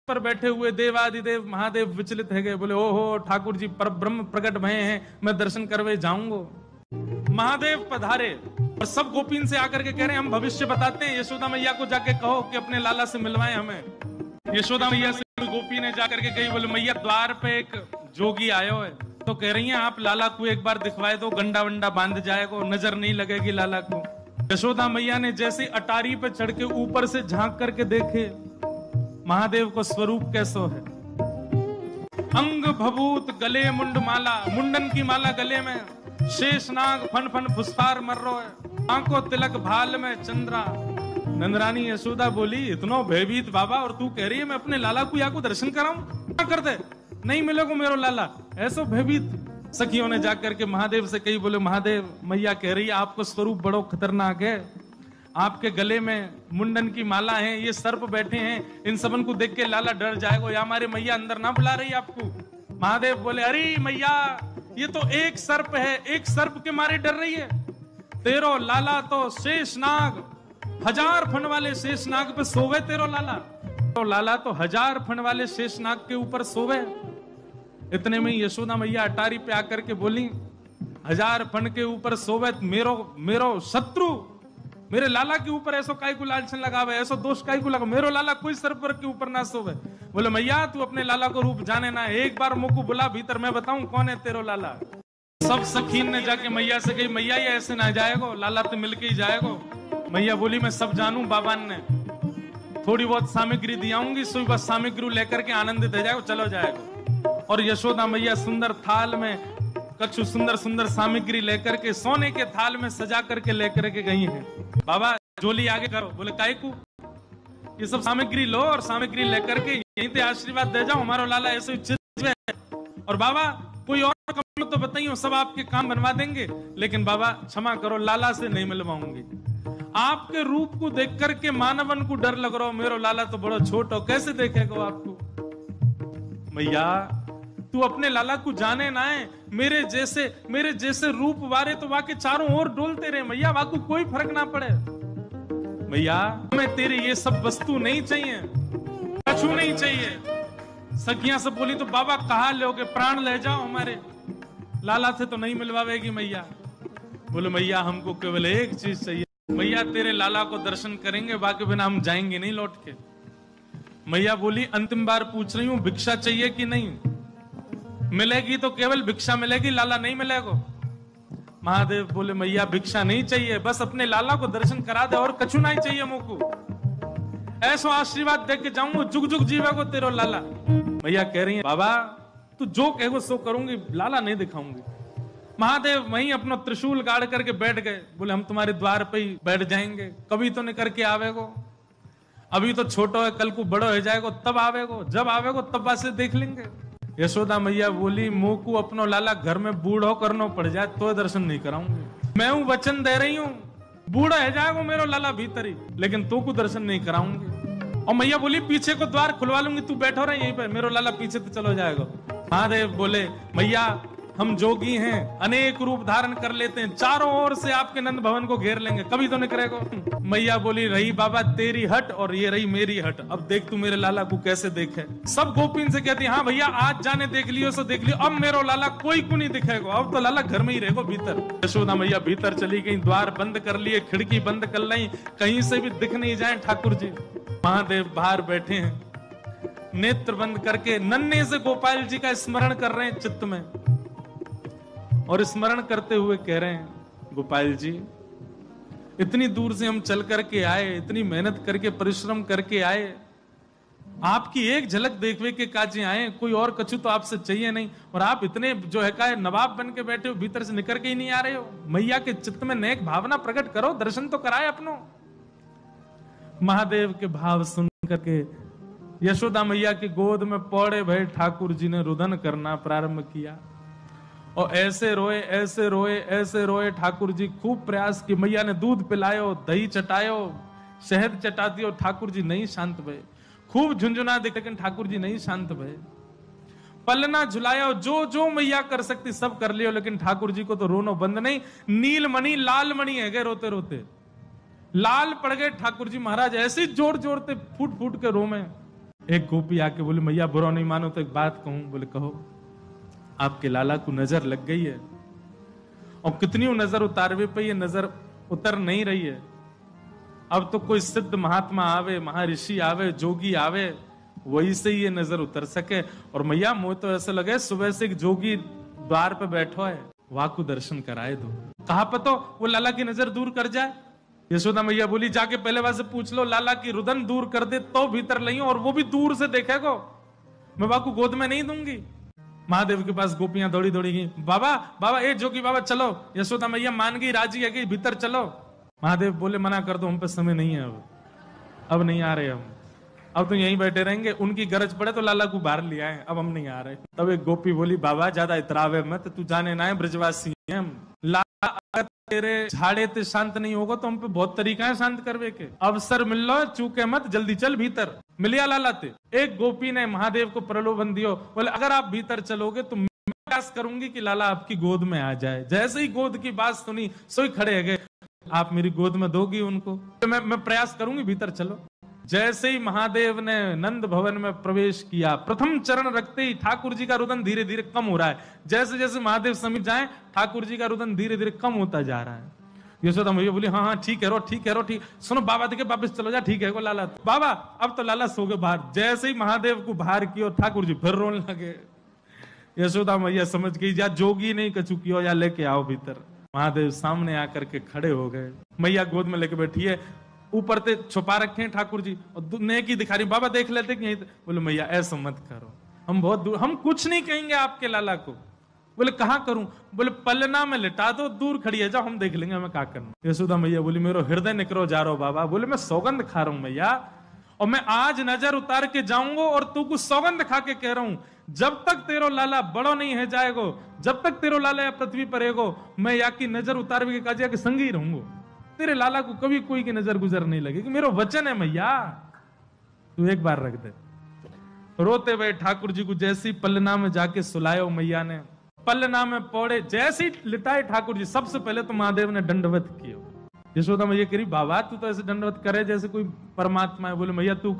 पर बैठे हुए देवादिदेव महादेव विचलित है गए, बोले ओहो ठाकुर जी पर ब्रह्म प्रकट भये हैं, मैं दर्शन करवे जाऊंगा। महादेव पधारे और सब गोपीन से आकर के कह रहे हैं हम भविष्य बताते हैं, यशोदा मैया को जाके कहो कि अपने लाला से मिलवाएं हमें। यशोदा मैया से गोपी ने जाकर के कही, बोले मैया द्वार पे एक जोगी आयो है, तो कह रही हैं आप लाला को एक बार दिखवाए दो, गंडा वंडा बांध जाएगा, नजर नहीं लगेगी लाला को। यशोदा मैया ने जैसे अटारी पे चढ़ के ऊपर से झांक करके देखे महादेव को स्वरूप कैसो है, अंग भभूत गले मुंड माला, मुंडन की माला गले में, शेषनाग फन फन फुसफार मर रो है, आंखों तिलक भाल में चंद्रा। नंदरानी यशोदा बोली इतनो भयभीत बाबा, और तू कह रही है मैं अपने लाला को या को दर्शन कराऊं, क्या कर दे नहीं मिलेगा मेरो लाला, ऐसो भयभीत। सखियों ने जाकर के महादेव से कही, बोले महादेव मैया कह रही है आपको स्वरूप बड़ो खतरनाक है, आपके गले में मुंडन की माला है, ये सर्प बैठे हैं, इन सबन को देख के लाला डर जाएगा, या हमारे मैया अंदर ना बुला रही आपको। महादेव बोले अरे मैया ये तो एक सर्प है, एक सर्प के मारे डर रही है, तेरो लाला तो शेषनाग 1000 फन वाले शेषनाग पे सोवे, तेरो लाला तो लाला तो 1000 फन वाले शेषनाग के ऊपर सोवे। इतने में यशोदा मैया अटारी पे आकर के बोली 1000 फन के ऊपर सोवे मेरो शत्रु मेरे लाला के ऊपर ऐसो काय को लालचन लगावे, ऐसो दोष काय को लगा, मेरो लाला कोई सर्प के ऊपर ना सोवे। बोले मैया तू अपने लाला को रूप जाने ना, एक बार मुझको बुला भीतर, मैं बताऊं कौन है तेरो लाला। सब सखीन ने जाके मैया से कही मैया ये ऐसे ना जाएगो, लाला तो मिलके ही जाएगो। मैया बोली मैं सब जानू, बाबा ने थोड़ी बहुत सामग्री दियाऊंगी, सुई बस सामग्री लेकर के आनंदित हो जाएगो, चलो जाएगो। और यशोदा मैया सुंदर थाल में कछु सुंदर सुंदर सामग्री लेकर के सोने के थाल में सजा करके लेकर के गई हैं। बाबा झोली आगे करो, बोले काय को, ये सब सामग्री लो और सामग्री लेकर के यहीं पे आशीर्वाद दे जाओ, हमारा लाला ऐसे चीज है। और बाबा कोई और काम तो बताइए, सब आपके काम बनवा देंगे, लेकिन बाबा क्षमा करो लाला से नहीं मिलवाऊंगी। आपके रूप को देख करके मानवन को डर लग रहा हो, मेरा लाला तो बड़ा छोट हो, कैसे देखेगा आपको। मैया तू अपने लाला को जाने ना है, मेरे जैसे रूप वारे तो वाके चारों ओर डोलते रहे मैया, वाको कोई फर्क ना पड़े। मैया हमें तेरे ये सब वस्तु नहीं चाहिए, कछु नहीं चाहिए। सखियां सब बोली तो बाबा कहा लोगे, प्राण ले जाओ हमारे, लाला से तो नहीं मिलवावेगी मैया। बोले मैया हमको केवल एक चीज चाहिए, मैया तेरे लाला को दर्शन करेंगे, बाकी बिना हम जाएंगे नहीं लौट के। मैया बोली अंतिम बार पूछ रही हूं भिक्षा चाहिए कि नहीं, मिलेगी तो केवल भिक्षा मिलेगी, लाला नहीं मिलेगा। महादेव बोले मैया भिक्षा नहीं चाहिए, बस अपने लाला को दर्शन करा दे और कछु नहीं चाहिए मुझको, ऐसा आशीर्वाद दे के जाऊंगा, जुग जुग जीवेगो तेरो लाला। मैया कह रही है बाबा तू जो कहेगो सो करूंगी, लाला नहीं दिखाऊंगी। महादेव वहीं अपना त्रिशूल गाड़ करके बैठ गए, बोले हम तुम्हारे द्वार पे ही बैठ जाएंगे, कभी तो नहीं करके आवेगो, अभी तो छोटो है, कल को बड़ो हो जाएगो तब आवेगो, जब आवेगो तब वासे देख लेंगे। यशोदा मैया बोली मुंह को अपनो लाला घर में बूढ़ो करनो पड़ जाए तो दर्शन नहीं कराऊंगी, मैं हूं वचन दे रही हूं, बूढ़ा है जाएगा मेरो लाला भीतर ही, लेकिन तो को दर्शन नहीं कराऊंगी। और मैया बोली पीछे को द्वार खुलवा लूंगी, तू बैठो रहे यहीं पे, मेरो लाला पीछे तो चलो जाएगा। महादेव बोले मैया हम जोगी हैं, अनेक रूप धारण कर लेते हैं, चारों ओर से आपके नंद भवन को घेर लेंगे, कभी तो नहीं करेगा। मैया बोली रही बाबा तेरी हट और ये रही मेरी हट, अब देख तू मेरे लाला को कैसे देखे। सब गोपीन से कहती हाँ भैया आज जाने देख लियो सो देख लियो, अब मेरो लाला कोई को नहीं दिखेगा, अब तो लाला घर में ही रहेगा भीतर। यशोदा मैया भीतर चली गई, द्वार बंद कर लिए, खिड़की बंद कर ली, कहीं से भी दिख नहीं जाए ठाकुर जी। महादेव बाहर बैठे हैं, नेत्र बंद करके नन्हे से गोपाल जी का स्मरण कर रहे हैं चित्त में, और स्मरण करते हुए कह रहे हैं गोपाल जी इतनी दूर से हम चल करके आए, इतनी मेहनत करके परिश्रम करके आए, आपकी एक झलक देखने के काजे आए, कोई और कछु तो आपसे चाहिए नहीं, और आप इतने जो है का नवाब बन के बैठे हो, भीतर से निकल के ही नहीं आ रहे हो। मैया के चित्त में नेक भावना प्रकट करो, दर्शन तो कराए अपनो। महादेव के भाव सुन करके यशोदा मैया की गोद में पौड़े भय ठाकुर जी ने रुदन करना प्रारंभ किया, और ऐसे रोए ऐसे रोए ऐसे रोए। ठाकुर जी खूब प्रयास की, मैया ने दूध पिलायो, दही चटायो, शहद चटा दियो, ठाकुर जी नहीं शांत भये। खूब झुंझुना दे, लेकिन ठाकुर जी नहीं शांत भये। पलना झुलायो, जो जो मैया कर सकती सब कर लियो, लेकिन ठाकुर जी को तो रोनो बंद नहीं। नीलमणि लाल मणि है गए रोते रोते, लाल पड़ गए ठाकुर जी महाराज, ऐसे जोर जोरते फूट फूट के रो में। एक गोपी आके बोली मैया बुरा नहीं मानो तो एक बात कहूं। बोले कहो। आपके लाला को नजर लग गई है और कितनी नजर उतारवे पे ये नजर उतर नहीं रही है। अब तो कोई सिद्ध महात्मा आवे, महर्षि आवे, जोगी आवे, वही से ये नजर उतर सके। और मैया मुझे तो ऐसा लगे सुबह से एक जोगी द्वार पे बैठो है, वहां को दर्शन कराए दो। कहा पतो वो लाला की नजर दूर कर जाए। यशोदा मैया बोली जाके पहले वहां से पूछ लो, लाला की रुदन दूर कर दे तो भीतर लइयो, और वो भी दूर से देखेगो, मैं बाकू गोद में नहीं दूंगी। महादेव के पास गोपियां दौड़ी दौड़ी गई, बाबा बाबा ए जोगी बाबा चलो। यशोदा मैया मान गई, राजी है कि भीतर चलो। महादेव बोले मना कर दो, हम पे समय नहीं है, अब नहीं आ रहे हम, अब तो यहीं बैठे रहेंगे, उनकी गरज पड़े तो लाला को बाहर ले आए, अब हम नहीं आ रहे। तब एक गोपी बोली बाबा ज्यादा इतरावे मत, तू जाने ना है ब्रजवासी है हम। लाला अगर तेरे झाड़े ते शांत नहीं होगा तो हम पे बहुत तरीका है शांत करवे के। अवसर मिल लो, चूके मत, जल्दी चल भीतर। मिलिया लाला ते। एक गोपी ने महादेव को प्रलोभन दियो, बोले अगर आप भीतर चलोगे तो मैं प्रयास करूंगी कि लाला आपकी गोद में आ जाए। जैसे ही गोद की बात सुनी सोई खड़े गए, आप मेरी गोद में दोगी उनको? तो मैं प्रयास करूंगी, भीतर चलो। जैसे ही महादेव ने नंद भवन में प्रवेश किया, प्रथम चरण रखते ही ठाकुर जी का रुदन धीरे धीरे कम हो रहा है। जैसे जैसे महादेव समीप जाए, ठाकुर जी का रुदन धीरे धीरे कम होता जा रहा है। यशोदा मैया बोली हाँ हाँ ठीक है रो, ठीक है रो, ठीक। सुनो बाबा देखे वापस चलो जा, ठीक है को लाला। बाबा अब तो लाला सो गए बाहर। जैसे ही महादेव को बाहर किया, ठाकुर जी फिर रोने लगे। यशोदा मैया समझ गई या जोगी नहीं कछु कियो, या लेके आओ भीतर। महादेव सामने आकर के खड़े हो गए, मैया गोद में लेके बैठी है, ऊपर ते छुपा रखे हैं ठाकुर जी, और नेकी दिखा रही। बाबा देख लेते कि यहीं। बोले मैया ऐसा मत करो, हम बहुत दूर, हम कुछ नहीं कहेंगे आपके लाला को। बोले कहाँ करूं? बोले पलना में लिटा दो, दूर खड़ी है, जाओ हम देख लेंगे हमें क्या करना। यशोदा मैया बोली मेरा हृदय निकरो जा रहा हो बाबा। बोले मैं सौगंध खा रहा हूं मैया, और मैं आज नजर उतार के जाऊंगा, और तू कुछ सौगंध खा के कह रहा हूं, जब तक तेरो लाला बड़ो नहीं है जाएगो, जब तक तेरो लाला या पृथ्वी पर रहेगो, मैं या की नजर उतार के काजिया के संग ही रहूंगा। तेरे लाला को कभी कोई की नजर गुजर नहीं लगेगी, मेरा वचन है मैया, तू एक बार रख दे। रोते हुए ठाकुर जी को जैसी पलना में जाके सुलायो मैया ने, पलना में पौड़े, जैसे ही लिटाए ठाकुर जी, सबसे पहले तो महादेव ने दंडवत किया। यशोदा मैया कह रही बाबा तू तो ऐसे दंडवत करे जैसे कोई परमात्मा है। बोले मैया तू